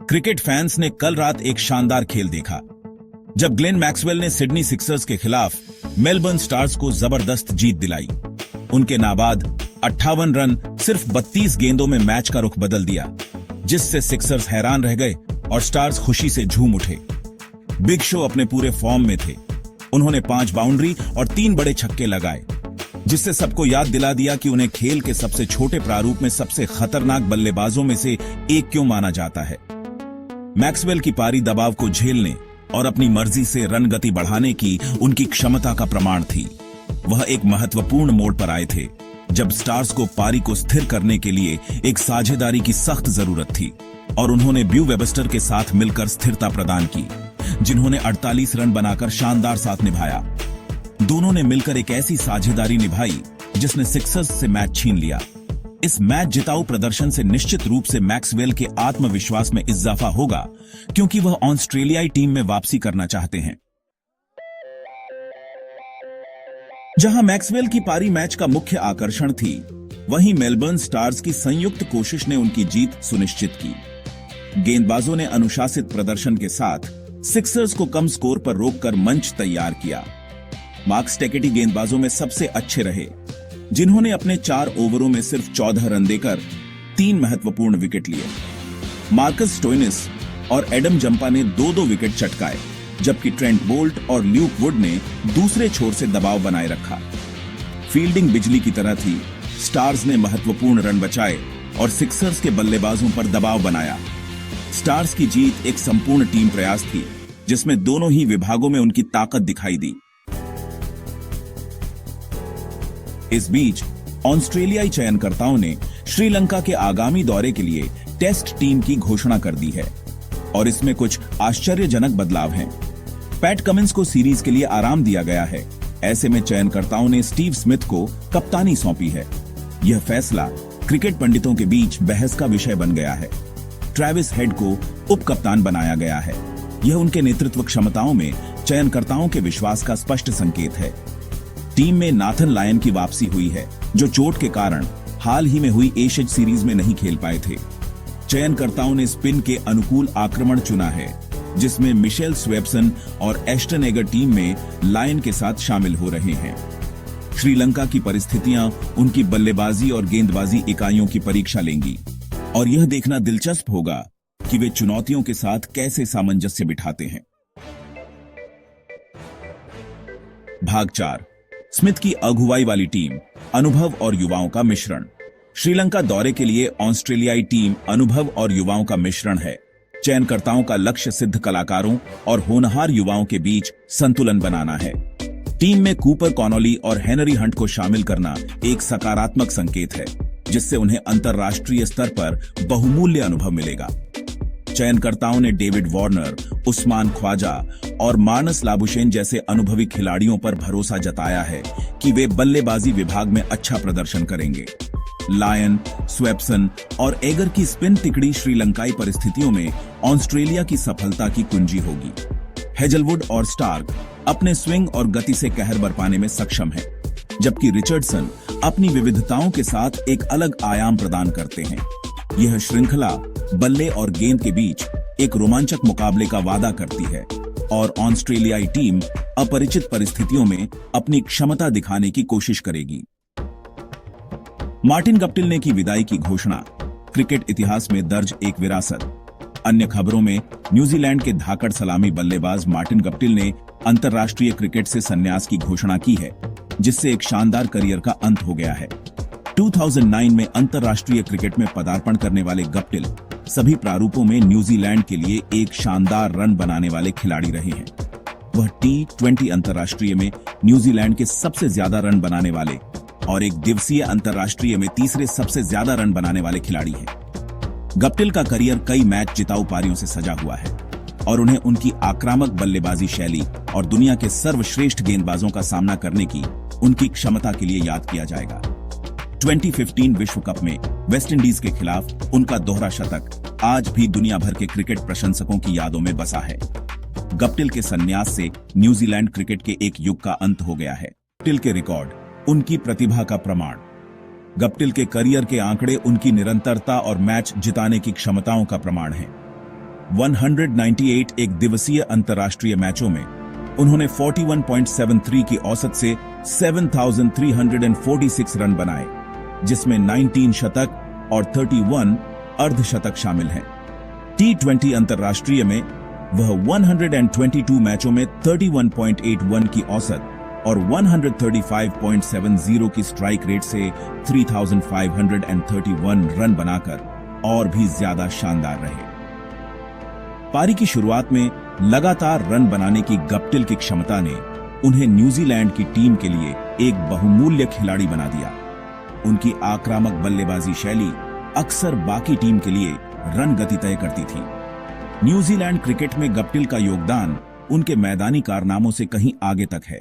Cricket fans ने कल रात एक शानदार खेल देखा जब ग्लेन मैक्सवेल ने सिडनी सिक्सर्स के खिलाफ मेलबर्न स्टार्स को जबरदस्त जीत दिलाई। उनके नाबाद 58 रन सिर्फ 32 गेंदों में मैच का रुख बदल दिया, जिससे सिक्सर्स हैरान रह गए और स्टार्स खुशी से झूम उठे। बिग शो अपने पूरे फॉर्म में थे। उन्होंने 5 बाउंड्री और 3 बड़े छक्के लगाए, जिससे सबको याद दिला दिया कि उन्हें खेल के सबसे छोटे प्रारूप में सबसे खतरनाक बल्लेबाजों में से एक क्यों माना जाता है। मैक्सवेल की पारी दबाव को झेलने और अपनी मर्जी से रन गति बढ़ाने की उनकी क्षमता का प्रमाण थी। वह एक महत्वपूर्ण मोड़ पर आए थे जब स्टार्स को पारी को स्थिर करने के लिए एक साझेदारी की सख्त जरूरत थी, और उन्होंने ब्यू वेबस्टर के साथ मिलकर स्थिरता प्रदान की, जिन्होंने 48 रन बनाकर शानदार साथ निभाया। दोनों ने मिलकर एक ऐसी साझेदारी निभाई जिसने सिक्सर्स से मैच छीन लिया। इस मैच जिताऊ प्रदर्शन से निश्चित रूप से मैक्सवेल के आत्मविश्वास में इजाफा होगा, क्योंकि वह ऑस्ट्रेलियाई टीम में वापसी करना चाहते हैं। जहां मैक्सवेल की पारी मैच का मुख्य आकर्षण थी, वहीं मेलबर्न स्टार्स की संयुक्त कोशिश ने उनकी जीत सुनिश्चित की। गेंदबाजों ने अनुशासित प्रदर्शन के साथ सिक्सर्स को कम स्कोर पर रोककर मंच तैयार किया। मार्कस टेकेटी गेंदबाजों में सबसे अच्छे रहे, जिन्होंने अपने 4 ओवरों में सिर्फ 14 रन देकर 3 महत्वपूर्ण विकेट लिए। मार्कस स्टोइनिस और एडम जंपा ने 2-2 विकेट चटकाए, जबकि ट्रेंट बोल्ट और ल्यूक वुड ने दूसरे छोर से दबाव बनाए रखा। फील्डिंग बिजली की तरह थी। स्टार्स ने महत्वपूर्ण रन बचाए और सिक्सर्स के बल्लेबाजों पर दबाव बनाया। स्टार्स की जीत एक संपूर्ण टीम प्रयास थी, जिसमें दोनों ही विभागों में उनकी ताकत दिखाई दी। इस बीच ऑस्ट्रेलियाई चयनकर्ताओं ने श्रीलंका के आगामी दौरे के लिए टेस्ट टीम की घोषणा कर दी है, और इसमें कुछ आश्चर्यजनक बदलाव हैं। पैट कमिंस को सीरीज के लिए आराम दिया गया है। ऐसे में चयनकर्ताओं ने स्टीव स्मिथ को कप्तानी सौंपी है। यह फैसला क्रिकेट पंडितों के बीच बहस का विषय बन गया है। ट्रेविस हेड को उप कप्तान बनाया गया है। यह उनके नेतृत्व क्षमताओं में चयनकर्ताओं के विश्वास का स्पष्ट संकेत है। टीम में नाथन लायन की वापसी हुई है, जो चोट के कारण हाल ही में हुई एशेज सीरीज में नहीं खेल पाए थे। चयनकर्ताओं ने स्पिन के अनुकूल आक्रमण चुना है, जिसमें मिशेल स्वेप्सन और एस्टन एगर टीम में लायन के साथ शामिल हो रहे हैं। श्रीलंका की परिस्थितियां उनकी बल्लेबाजी और गेंदबाजी इकाइयों की परीक्षा लेंगी, और यह देखना दिलचस्प होगा कि वे चुनौतियों के साथ कैसे सामंजस्य बिठाते हैं। भाग 4, स्मिथ की अगुवाई वाली टीम, अनुभव और युवाओं का मिश्रण। श्रीलंका दौरे के लिए ऑस्ट्रेलियाई टीम अनुभव और युवाओं का मिश्रण है। चयनकर्ताओं का लक्ष्य सिद्ध कलाकारों और होनहार युवाओं के बीच संतुलन बनाना है। टीम में कूपर कॉनोली और हेनरी हंट को शामिल करना एक सकारात्मक संकेत है, जिससे उन्हें अंतर्राष्ट्रीय स्तर पर बहुमूल्य अनुभव मिलेगा। चयनकर्ताओं ने डेविड वार्नर, उस्मान ख्वाजा और मार्नस लाबुशेन जैसे अनुभवी खिलाड़ियों पर भरोसा जताया है कि वे बल्लेबाजी विभाग में अच्छा प्रदर्शन करेंगे। लायन, स्वेप्सन और एगर की स्पिन तिकड़ी श्रीलंकाई परिस्थितियों में ऑस्ट्रेलिया की सफलता की कुंजी होगी। हेजलवुड और स्टार्क अपने स्विंग और गति से कहर बरपाने में सक्षम हैं, जबकि रिचर्डसन अपनी विविधताओं के साथ एक अलग आयाम प्रदान करते हैं। यह श्रृंखला बल्ले और गेंद के बीच एक रोमांचक मुकाबले का वादा करती है, और ऑस्ट्रेलियाई टीम अपरिचित परिस्थितियों में अपनी क्षमता दिखाने की कोशिश करेगी। मार्टिन गप्टिल ने की विदाई की घोषणा, क्रिकेट इतिहास में दर्ज एक विरासत। अन्य खबरों में न्यूजीलैंड के धाकड़ सलामी बल्लेबाज मार्टिन गप्टिल ने अंतर्राष्ट्रीय क्रिकेट से संन्यास की घोषणा की है, जिससे एक शानदार करियर का अंत हो गया है। 2009 में अंतर्राष्ट्रीय क्रिकेट में पदार्पण करने वाले गप्टिल सभी प्रारूपों में न्यूजीलैंड के लिए एक शानदार रन बनाने वाले खिलाड़ी रहे हैं। वह T20 अंतर्राष्ट्रीय में न्यूजीलैंड के सबसे ज्यादा रन बनाने वाले और एक दिवसीय अंतर्राष्ट्रीय में तीसरे सबसे ज्यादा रन बनाने वाले खिलाड़ी हैं। गप्टिल का करियर कई मैच जिताऊ पारियों से सजा हुआ है, और उन्हें उनकी आक्रामक बल्लेबाजी शैली और दुनिया के सर्वश्रेष्ठ गेंदबाजों का सामना करने की उनकी क्षमता के लिए याद किया जाएगा। 2015 विश्व कप में वेस्टइंडीज के खिलाफ उनका दोहरा शतक आज भी दुनिया भर के क्रिकेट प्रशंसकों की यादों में बसा है। गप्टिल के संन्यास से न्यूजीलैंड क्रिकेट के एक युग का अंत हो गया है। गप्टिल के रिकॉर्ड उनकी प्रतिभा का प्रमाण। गप्टिल के करियर के आंकड़े उनकी निरंतरता और मैच जिताने की क्षमताओं का प्रमाण हैं। 198 एक दिवसीय अंतर्राष्ट्रीय मैचों में उन्होंने 41.73 की औसत से 7,346 रन बनाए, जिसमें 19 शतक और 31 अर्धशतक शामिल हैं। T20 अंतर्राष्ट्रीय में वह 122 मैचों में 31.81 की औसत और 135.70 की स्ट्राइक रेट से 3,531 रन बनाकर और भी ज्यादा शानदार रहे। पारी की शुरुआत में लगातार रन बनाने की गप्टिल की क्षमता ने उन्हें न्यूजीलैंड की टीम के लिए एक बहुमूल्य खिलाड़ी बना दिया। उनकी आक्रामक बल्लेबाजी शैली अक्सर बाकी टीम के लिए रन गति तय करती थी। न्यूजीलैंड क्रिकेट में गप्टिल का योगदान उनके मैदानी कारनामों से कहीं आगे तक है।